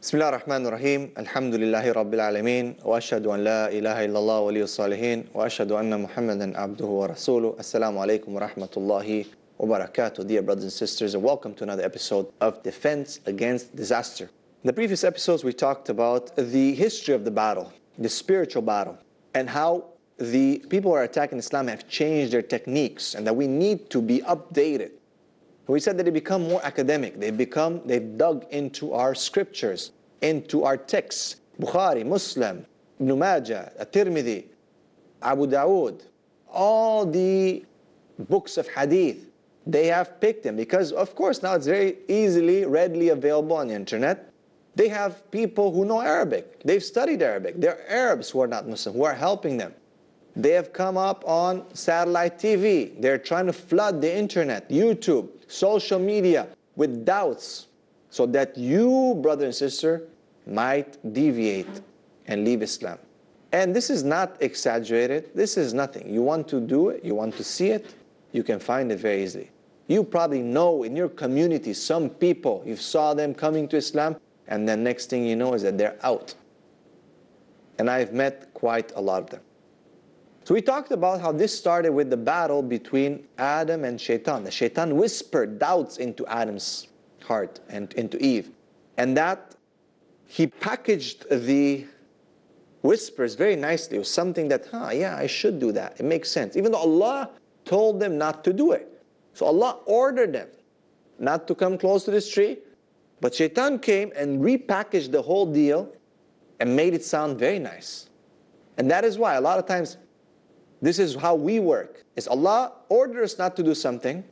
بسم الله الرحمن الرحيم الحمد لله رب العالمين وأشهد أن لا إله إلا الله ولي الصالحين وأشهد أن محمدا عبده ورسوله السلام عليكم ورحمة الله وبركاته. Dear brothers and sisters, and welcome to another episode of Defense Against Disaster. In the previous episodes we talked about the history of the battle, the spiritual battle, and how the people who are attacking Islam have changed their techniques and that we need to be updated. We said that they become more academic. They've dug into our scriptures, into our texts. Bukhari, Muslim, Ibn Majah, At-Tirmidhi, Abu Dawood, all the books of hadith, they have picked them because, of course, now it's very easily, readily available on the internet. They have people who know Arabic. They've studied Arabic. There are Arabs who are not Muslim, who are helping them. They have come up on satellite TV. They're trying to flood the internet, YouTube, social media with doubts so that you, brother and sister, might deviate and leave Islam. And this is not exaggerated. This is nothing. You want to do it, you want to see it, you can find it very easily. You probably know in your community some people, you saw them coming to Islam, and then next thing you know is that they're out. And I've met quite a lot of them. So we talked about how this started with the battle between Adam and Shaitan. The Shaitan whispered doubts into Adam's heart and into Eve. And that he packaged the whispers very nicely. It was something that, yeah, I should do that. It makes sense. Even though Allah told them not to do it. So Allah ordered them not to come close to this tree. But Shaitan came and repackaged the whole deal and made it sound very nice. And that is why a lot of times this is how we work. Is Allah orders us not to do something,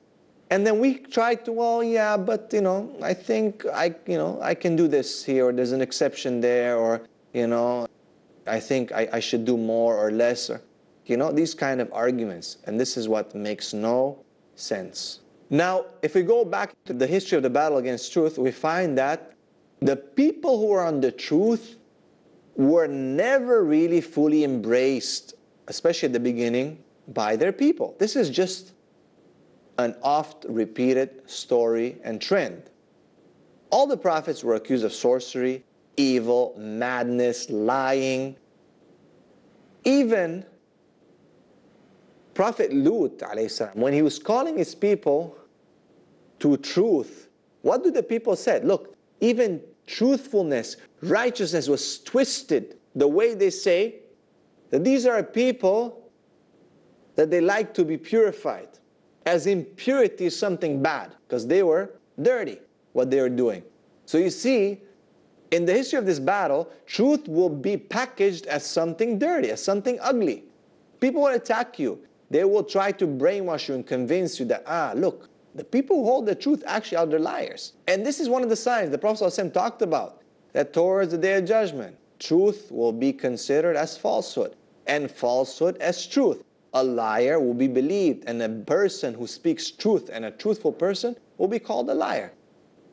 and then we try to, well, yeah, but I think I can do this here, or there's an exception there, or I think I should do more or less, or these kind of arguments. And this is what makes no sense. Now, if we go back to the history of the battle against truth, we find that the people who are on the truth were never really fully embraced, especially at the beginning, by their people. This is just an oft-repeated story and trend. All the prophets were accused of sorcery, evil, madness, lying. Even Prophet Lut, when he was calling his people to truth, what do the people say? Look, even truthfulness, righteousness was twisted the way they say that these are people that they like to be purified. As impurity is something bad, because they were dirty, what they were doing. So you see, in the history of this battle, truth will be packaged as something dirty, as something ugly. People will attack you. They will try to brainwash you and convince you that, look, the people who hold the truth actually are the liars. And this is one of the signs the Prophet ﷺ talked about, that towards the Day of Judgment, truth will be considered as falsehood, and falsehood as truth. A liar will be believed, and a person who speaks truth and a truthful person will be called a liar.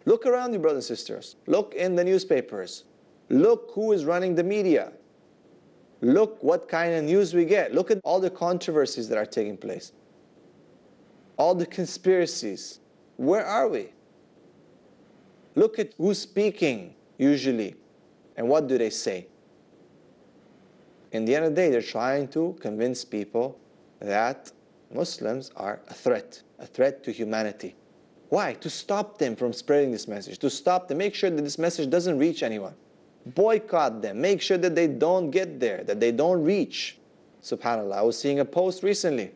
Look around you, brothers and sisters. Look in the newspapers. Look who is running the media. Look what kind of news we get. Look at all the controversies that are taking place. All the conspiracies. Where are we? Look at who's speaking usually. And what do they say? In the end of the day, they're trying to convince people that Muslims are a threat to humanity. Why? To stop them from spreading this message, to stop them, make sure that this message doesn't reach anyone. Boycott them, make sure that they don't get there, that they don't reach. SubhanAllah, I was seeing a post recently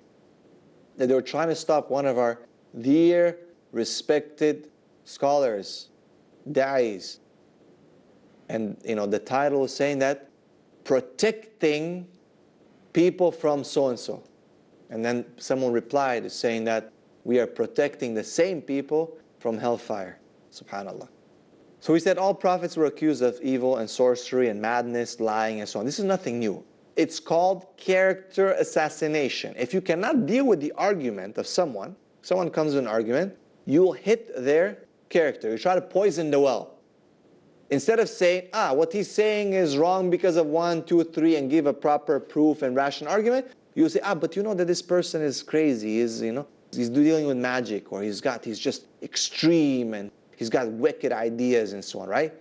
that they were trying to stop one of our dear, respected scholars, da'is. And the title was saying that protecting people from so-and-so. And then someone replied saying that we are protecting the same people from hellfire. SubhanAllah. So we said all prophets were accused of evil and sorcery and madness, lying and so on. This is nothing new. It's called character assassination. If you cannot deal with the argument of someone comes with an argument, you will hit their character. You try to poison the well. Instead of saying, what he's saying is wrong because of 1, 2, 3, and give a proper proof and rational argument, you say, but you know that this person is crazy, he's dealing with magic, or he's just extreme, and he's got wicked ideas and so on, right?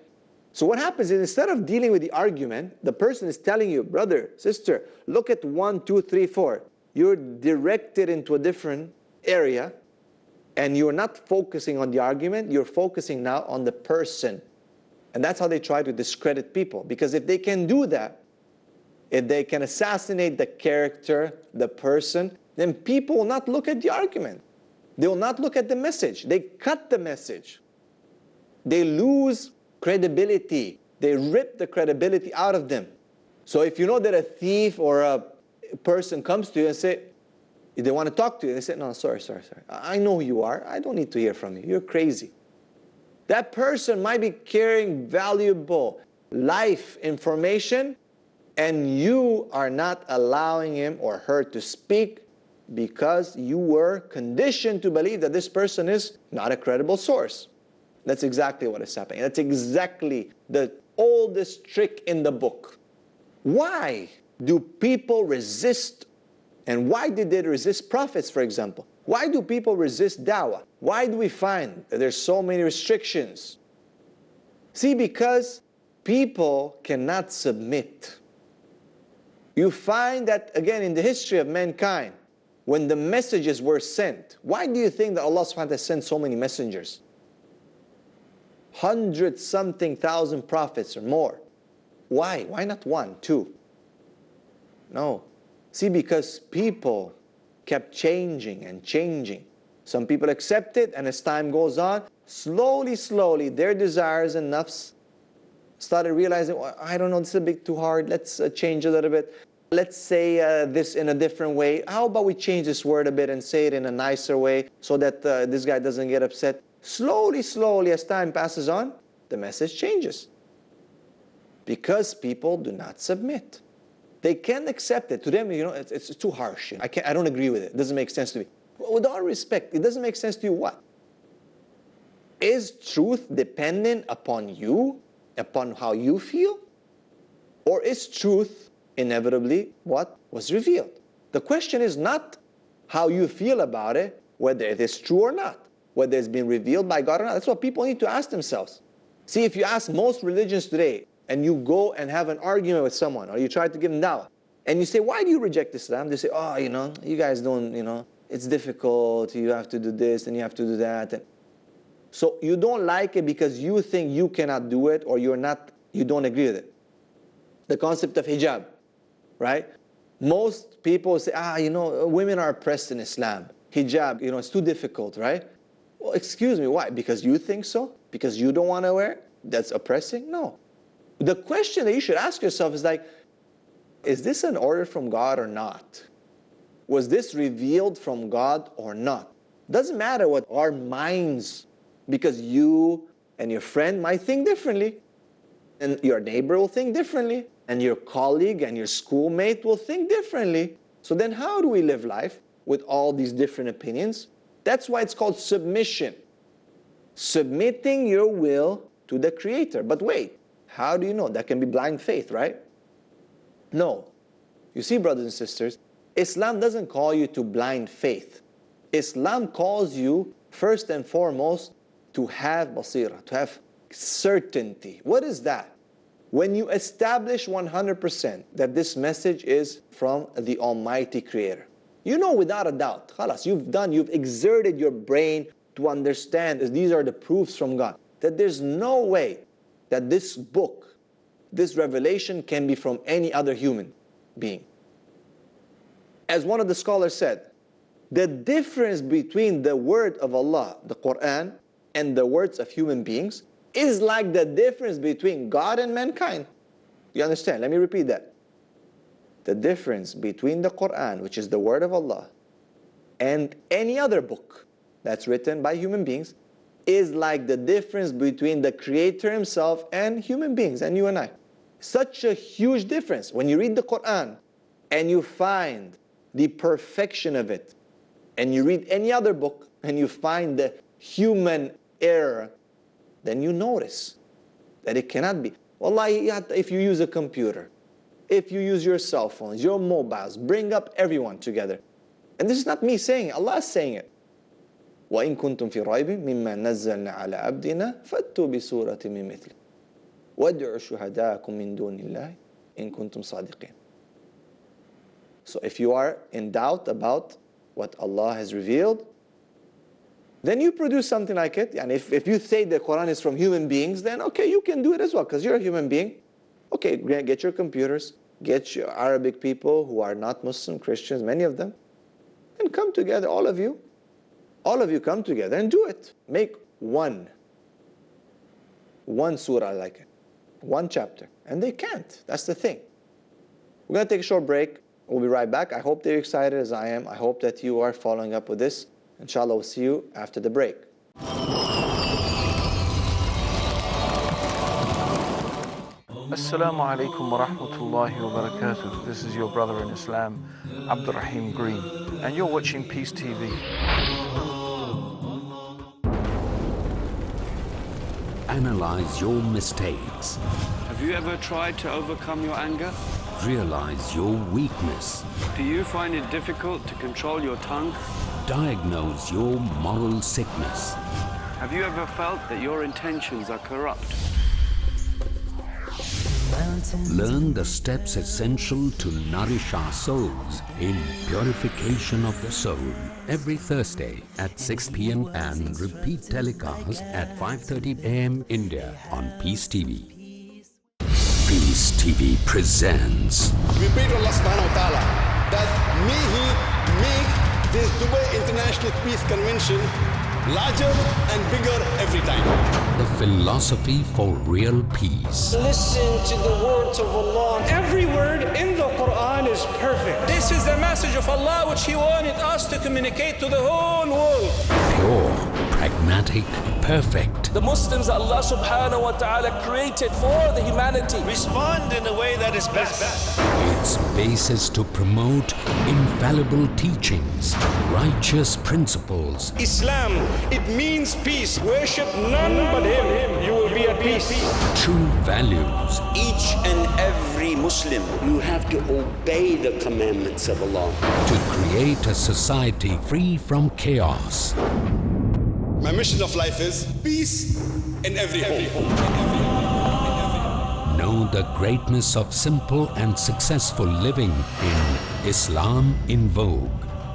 So what happens is, instead of dealing with the argument, the person is telling you, brother, sister, look at 1, 2, 3, 4. You're directed into a different area, and you're not focusing on the argument, you're focusing now on the person. And that's how they try to discredit people. Because if they can do that, if they can assassinate the character, the person, then people will not look at the argument. They will not look at the message. They cut the message. They lose credibility. They rip the credibility out of them. So if you know that a thief or a person comes to you and say, they want to talk to you, they say, no, sorry. I know who you are. I don't need to hear from you. You're crazy. That person might be carrying valuable life information, and you are not allowing him or her to speak because you were conditioned to believe that this person is not a credible source. That's exactly what is happening. That's exactly the oldest trick in the book. Why do people resist? And why did they resist prophets, for example? Why do people resist da'wah? Why do we find that there's so many restrictions? See, because people cannot submit. You find that, again, in the history of mankind, when the messages were sent, why do you think that Allah subhanahu wa ta'ala sent so many messengers? 100-something thousand prophets or more. Why? Why not 1, 2? No. See, because people kept changing and changing. Some people accepted, and as time goes on, slowly, their desires and nafs started realizing, well, I don't know, this is a bit too hard. Let's change a little bit. Let's say this in a different way. How about we change this word a bit and say it in a nicer way so that this guy doesn't get upset? Slowly, as time passes on, the message changes. Because people do not submit. They can't accept it. To them, it's too harsh. I don't agree with it. It doesn't make sense to me. With all respect, it doesn't make sense to you what? Is truth dependent upon you, upon how you feel? Or is truth inevitably what was revealed? The question is not how you feel about it, whether it is true or not, whether it's been revealed by God or not. That's what people need to ask themselves. See, if you ask most religions today, and you go and have an argument with someone, or you try to give them dawah, and you say, why do you reject Islam? They say, oh, you guys don't, it's difficult, you have to do this, and you have to do that. And so you don't like it because you think you cannot do it, or you don't agree with it. The concept of hijab, right? Most people say, women are oppressed in Islam. Hijab, it's too difficult, right? Well, excuse me, why? Because you think so? Because you don't want to wear it? That's oppressing? No. The question that you should ask yourself is is this an order from God or not? Was this revealed from God or not? Doesn't matter what our minds, because you and your friend might think differently, and your neighbor will think differently, and your colleague and your schoolmate will think differently. So then how do we live life with all these different opinions? That's why it's called submission. Submitting your will to the Creator. But wait, how do you know? That can be blind faith, right? No. You see, brothers and sisters, Islam doesn't call you to blind faith. Islam calls you, first and foremost, to have basira, to have certainty. What is that? When you establish 100% that this message is from the Almighty Creator. You know without a doubt, khalas, you've exerted your brain to understand, these are the proofs from God, that there's no way that this book, this revelation can be from any other human being. As one of the scholars said, the difference between the word of Allah, the Quran, and the words of human beings is like the difference between God and mankind. You understand? Let me repeat that. The difference between the Quran, which is the word of Allah, and any other book that's written by human beings is like the difference between the Creator Himself and human beings, and you and I. Such a huge difference. When you read the Quran and you find the perfection of it, and you read any other book and you find the human error, then you notice that it cannot be. Wallahi, if you use a computer, if you use your cell phones, your mobiles, bring up everyone together. And this is not me saying it, Allah is saying it. وَإِن كُنْتُمْ فِي رَيْبٍ مِمَّا نَزَّلْنَا عَلَىٰ عَبْدِنَا فَأْتُوا بِسُورَةٍ مِّن مِثْلِهِ. وَادْعُوا شُهَدَاءَكُم مِّن دُونِ اللَّهِ إِن كُنتُمْ صَادِقِينَ. So if you are in doubt about what Allah has revealed, then you produce something like it. And if you say the Quran is from human beings, then okay, you can do it as well, because you're a human being. Okay, get your computers, get your Arabic people who are not Muslim, Christians, many of them, and come together, all of you come together and do it. Make one surah like it, one chapter. And they can't. That's the thing. We're going to take a short break. We'll be right back. I hope that you're excited as I am. I hope that you are following up with this. Inshallah, we'll see you after the break. Assalamu alaikum wa rahmatullahi wa barakatuh. This is your brother in Islam, Abdul Rahim Green, and you're watching Peace TV. Analyze your mistakes. Have you ever tried to overcome your anger? Realize your weakness. Do you find it difficult to control your tongue? Diagnose your moral sickness. Have you ever felt that your intentions are corrupt? Learn the steps essential to nourish our souls in Purification of the Soul. Every Thursday at 6 p.m. and repeat telecast at 5:30 a.m. India on Peace TV. Peace TV presents. We pray to Allah subhanahu wa ta'ala that may He make this Dubai International Peace Convention larger and bigger every time. The philosophy for real peace. Listen to the words of Allah. Every word in the Quran is perfect. This is the message of Allah which He wanted us to communicate to the whole world. Pure, pragmatic, perfect. The Muslims Allah subhanahu wa ta'ala created for the humanity. Respond in a way that is best. Its basis to promote infallible teachings, righteous principles. Islam, it means peace. Worship none but Him. You will be at peace. True values. Each and every Muslim, you have to obey the commandments of Allah. To create a society free from chaos. My mission of life is peace in every home. Know the greatness of simple and successful living in Islam in Vogue.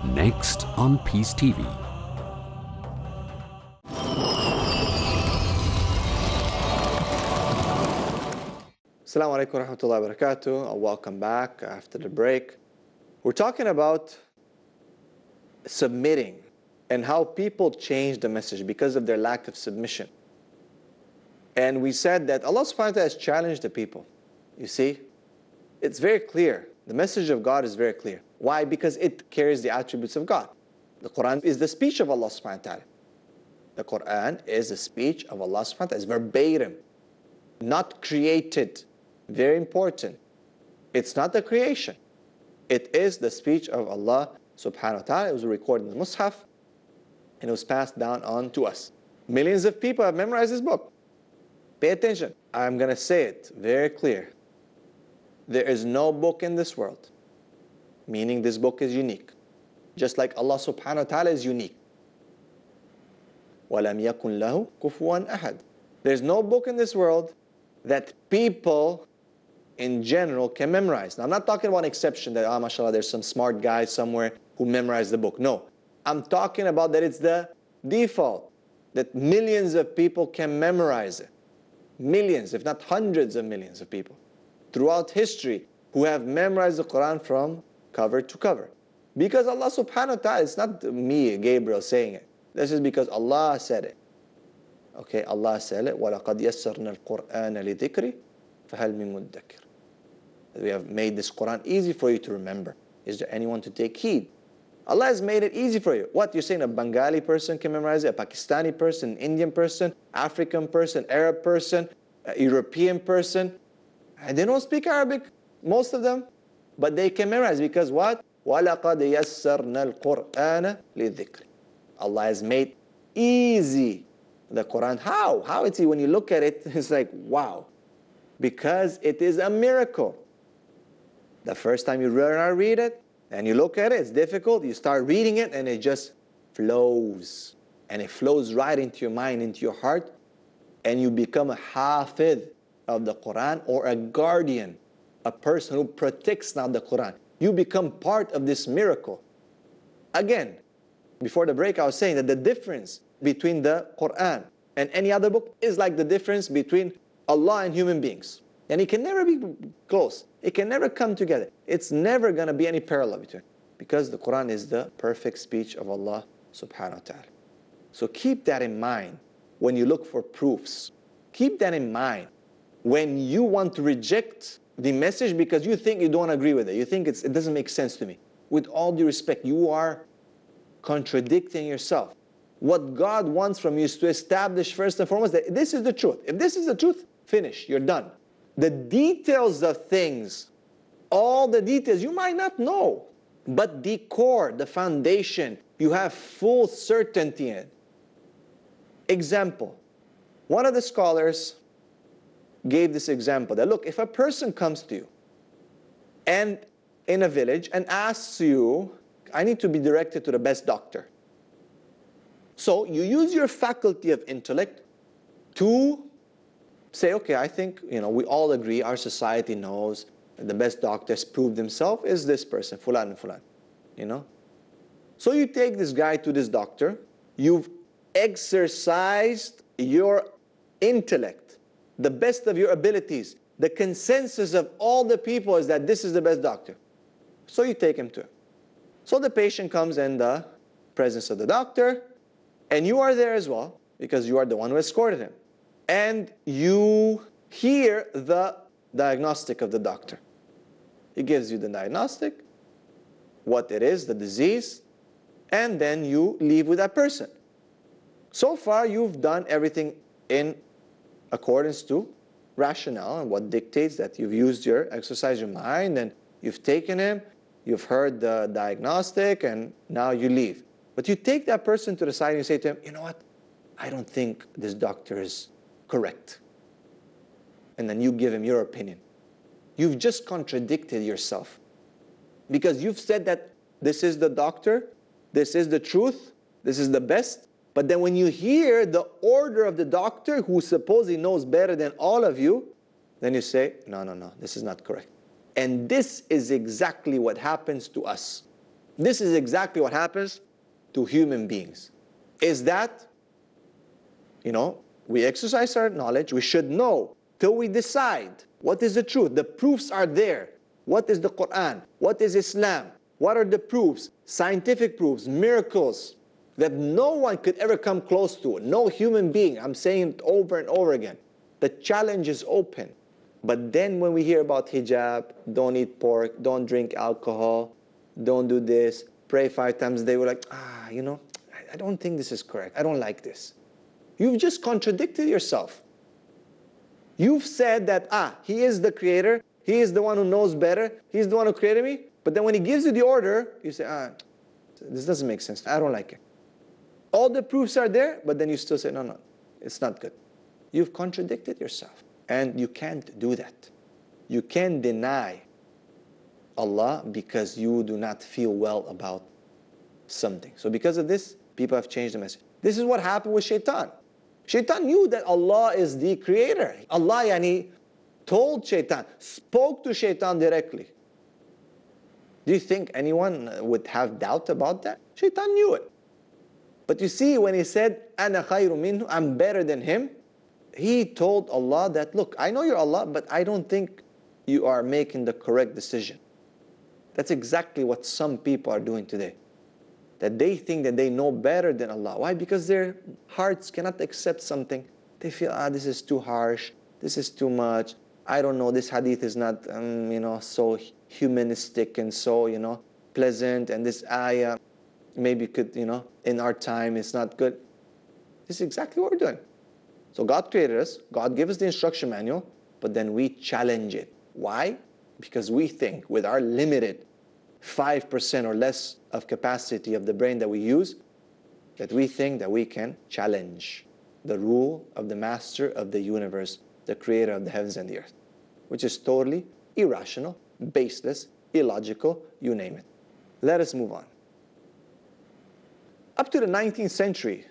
Next on Peace TV. Assalamu alaikum wa rahmatullahi wa barakatuh. Welcome back after the break. We're talking about submitting and how people change the message because of their lack of submission. And we said that Allah subhanahu wa ta'ala has challenged the people. You see, it's very clear. The message of God is very clear. Why? Because it carries the attributes of God. The Quran is the speech of Allah subhanahu wa ta'ala. The Quran is the speech of Allah subhanahu wa ta'ala. It's verbatim, not created. Very important. It's not the creation. It is the speech of Allah subhanahu wa ta'ala. It was recorded in the Mus'haf, and it was passed down on to us. Millions of people have memorized this book. Pay attention. I'm going to say it very clear. There is no book in this world, meaning this book is unique. Just like Allah subhanahu wa ta'ala is unique. وَلَمْ يَكُنْ لَهُ كُفُوًا أَحَدٌ. There's no book in this world that people in general can memorize. Now, I'm not talking about an exception that, mashallah, there's some smart guy somewhere who memorized the book. No. I'm talking about that it's the default, that millions of people can memorize it. Millions, if not hundreds of millions of people throughout history who have memorized the Quran from cover to cover. Because Allah subhanahu wa ta'ala, it's not me, Gabriel, saying it. This is because Allah said it. Okay, Allah said it. وَلَقَدْ يَسَّرْنَا الْقُرْآنَ لِذِكْرِ فَهَلْ مِن مُدَّكِرٍ. We have made this Quran easy for you to remember. Is there anyone to take heed? Allah has made it easy for you. What, you're saying a Bengali person can memorize it, a Pakistani person, an Indian person, African person, Arab person, a European person? And they don't speak Arabic, most of them, but they can memorize because what? وَلَقَدْ يَسَّرْنَا الْقُرْآنَ لِذِكْرِ. Allah has made easy the Quran. How? How it's easy? When you look at it, it's like, wow. Because it is a miracle. The first time you learn how to read it, and you look at it, it's difficult. You start reading it, and it just flows. And it flows right into your mind, into your heart, and you become a hafidh. of the Quran, or a guardian, a person who protects now the Quran. You become part of this miracle. Again, before the break I was saying that the difference between the Quran and any other book is like the difference between Allah and human beings. And it can never be close. It can never come together. It's never going to be any parallel between. Because the Quran is the perfect speech of Allah subhanahu wa ta'ala. So keep that in mind when you look for proofs. Keep that in mind when you want to reject the message because you think you don't agree with it. You think it doesn't make sense to me. With all due respect, you are contradicting yourself. What God wants from you is to establish first and foremost that this is the truth. If this is the truth, finish, you're done. The details of things, all the details, you might not know. But the core, the foundation, you have full certainty in. Example. One of the scholars gave this example that, look, if a person comes to you and in a village and asks you, I need to be directed to the best doctor. So you use your faculty of intellect to say, okay, I think, we all agree, our society knows the best doctor has proved himself is this person, Fulan and Fulan, So you take this guy to this doctor, you've exercised your intellect, the best of your abilities. The consensus of all the people is that this is the best doctor. So you take him to him. So the patient comes in the presence of the doctor, and you are there as well, because you are the one who escorted him. And you hear the diagnostic of the doctor. He gives you the diagnostic, what it is, the disease, and then you leave with that person. So far, you've done everything in accordance to rationale and what dictates that you've used exercised your mind, and you've taken him, you've heard the diagnostic, and now you leave. But you take that person to the side and you say to him, you know what? I don't think this doctor is correct. And then you give him your opinion. You've just contradicted yourself. Because you've said that this is the doctor, this is the truth, this is the best. But then when you hear the order of the doctor, who supposedly knows better than all of you, then you say, no, this is not correct. And this is exactly what happens to us. This is exactly what happens to human beings. Is that, we exercise our knowledge, we should know till we decide what is the truth. The proofs are there. What is the Quran? What is Islam? What are the proofs? Scientific proofs, miracles that no one could ever come close to. No human being. I'm saying it over and over again. The challenge is open. But then when we hear about hijab, don't eat pork, don't drink alcohol, don't do this, pray 5 times a day, we're like, I don't think this is correct. I don't like this. You've just contradicted yourself. You've said that, he is the creator, he is the one who knows better, he's the one who created me. But then when he gives you the order, you say, this doesn't make sense. I don't like it. All the proofs are there, but then you still say, no, it's not good. You've contradicted yourself. And you can't do that. You can't deny Allah because you do not feel well about something. So because of this, people have changed the message. This is what happened with Shaitan. Shaitan knew that Allah is the creator. Allah told Shaitan, spoke to Shaitan directly. Do you think anyone would have doubt about that? Shaitan knew it. But you see, when he said, أَنَا خَيْرٌ مِنْهُ, I'm better than him, he told Allah that, look, I know you're Allah, but I don't think you are making the correct decision. That's exactly what some people are doing today. That they think that they know better than Allah. Why? Because their hearts cannot accept something. They feel, this is too harsh, this is too much. I don't know, this hadith is not, so humanistic and so, pleasant. And this ayah maybe could, in our time, it's not good. This is exactly what we're doing. So God created us, God gave us the instruction manual, but then we challenge it. Why? Because we think with our limited 5% or less of capacity of the brain that we use, that we think that we can challenge the rule of the master of the universe, the creator of the heavens and the earth, which is totally irrational, baseless, illogical, you name it. Let us move on. Up to the 19th century,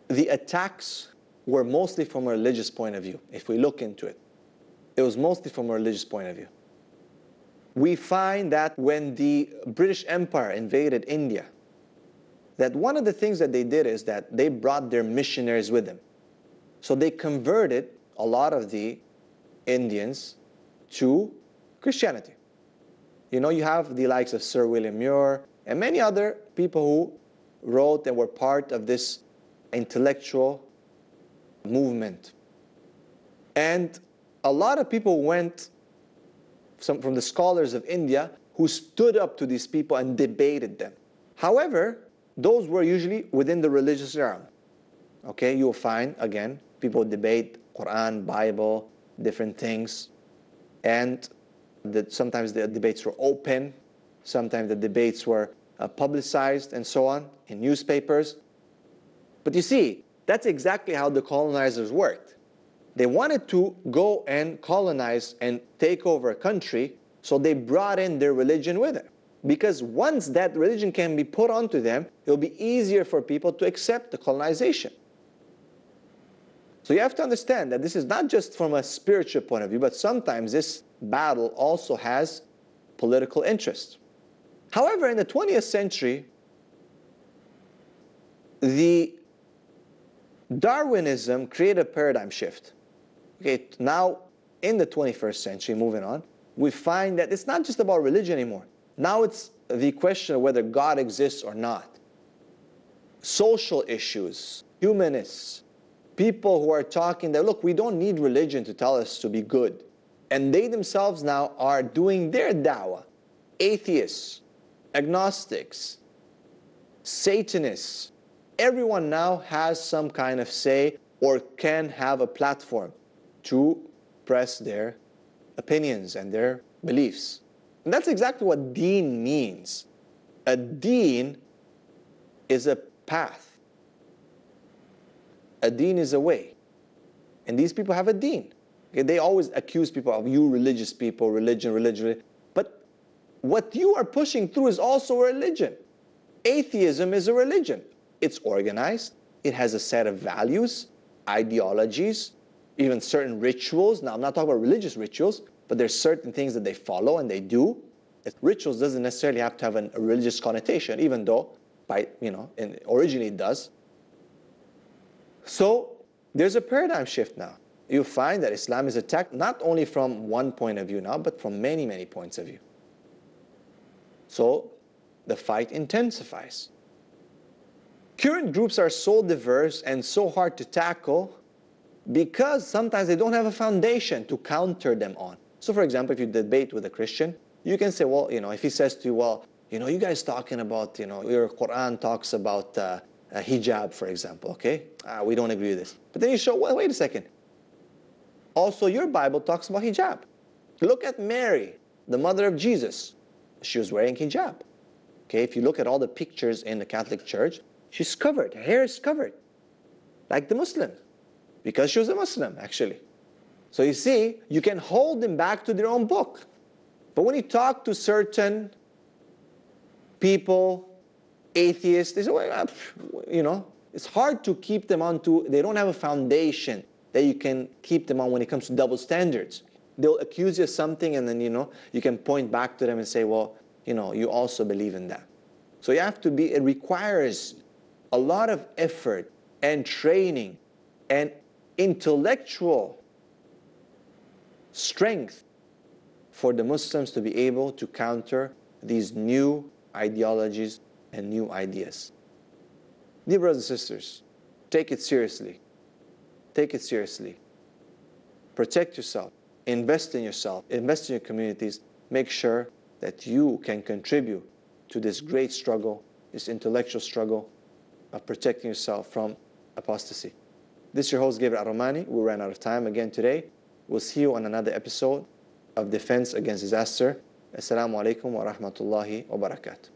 the attacks were mostly from a religious point of view, if we look into it. it was mostly from a religious point of view. We find that when the British Empire invaded India, that one of the things that they did is that they brought their missionaries with them. So they converted a lot of the Indians to Christianity. You know, you have the likes of Sir William Muir and many other people who wrote and were part of this intellectual movement. And a lot of people went, from the scholars of India, who stood up to these people and debated them. However, those were usually within the religious realm. Okay, you'll find, again, people debate Quran, Bible, different things. And sometimes the debates were open. Sometimes the debates were publicized and so on in newspapers. But you see, that's exactly how the colonizers worked. They wanted to go and colonize and take over a country, so they brought in their religion with it. Because once that religion can be put onto them, it will be easier for people to accept the colonization. So you have to understand that this is not just from a spiritual point of view, but sometimes this battle also has political interest. However, in the 20th century, the Darwinism created a paradigm shift. Okay, now in the 21st century, moving on, we find that it's not just about religion anymore. Now it's the question of whether God exists or not. Social issues, humanists, people who are talking that, look, we don't need religion to tell us to be good. And they themselves now are doing their dawah. Atheists, agnostics, Satanists, everyone now has some kind of say or can have a platform to press their opinions and their beliefs. And that's exactly what deen means. A deen is a path. A deen is a way. And these people have a deen. Okay, they always accuse people of, you religious people, religion. But what you are pushing through is also a religion. Atheism is a religion. It's organized. It has a set of values, ideologies, even certain rituals. Now, I'm not talking about religious rituals, but there's certain things that they follow and they do. Rituals doesn't necessarily have to have a religious connotation, even though, originally it does. So there's a paradigm shift now. You find that Islam is attacked not only from one point of view now, but from many, many points of view. So the fight intensifies. Current groups are so diverse and so hard to tackle because sometimes they don't have a foundation to counter them on. So for example, if you debate with a Christian, you can say, well, if he says to you, well, you guys talking about, your Quran talks about hijab, for example, okay? We don't agree with this. But then you show, well, wait a second. Also, your Bible talks about hijab. Look at Mary, the mother of Jesus. She was wearing hijab. Okay, if you look at all the pictures in the Catholic Church, she's covered, her hair is covered, like the Muslim, because she was a Muslim, actually. So you see, you can hold them back to their own book. But when you talk to certain people, atheists, they say, well, it's hard to keep them onto, they don't have a foundation that you can keep them on when it comes to double standards. They'll accuse you of something and then, you can point back to them and say, well, you also believe in that. So you have to be, it requires a lot of effort and training and intellectual strength for the Muslims to be able to counter these new ideologies and new ideas. Dear brothers and sisters, take it seriously. Take it seriously. Protect yourself. Invest in yourself. Invest in your communities. Make sure that you can contribute to this great struggle, this intellectual struggle of protecting yourself from apostasy. This is your host, Gabriel Al Romanni. We ran out of time again today. We'll see you on another episode of Defense Against Disaster. Assalamu alaikum wa rahmatullahi wa barakatuh.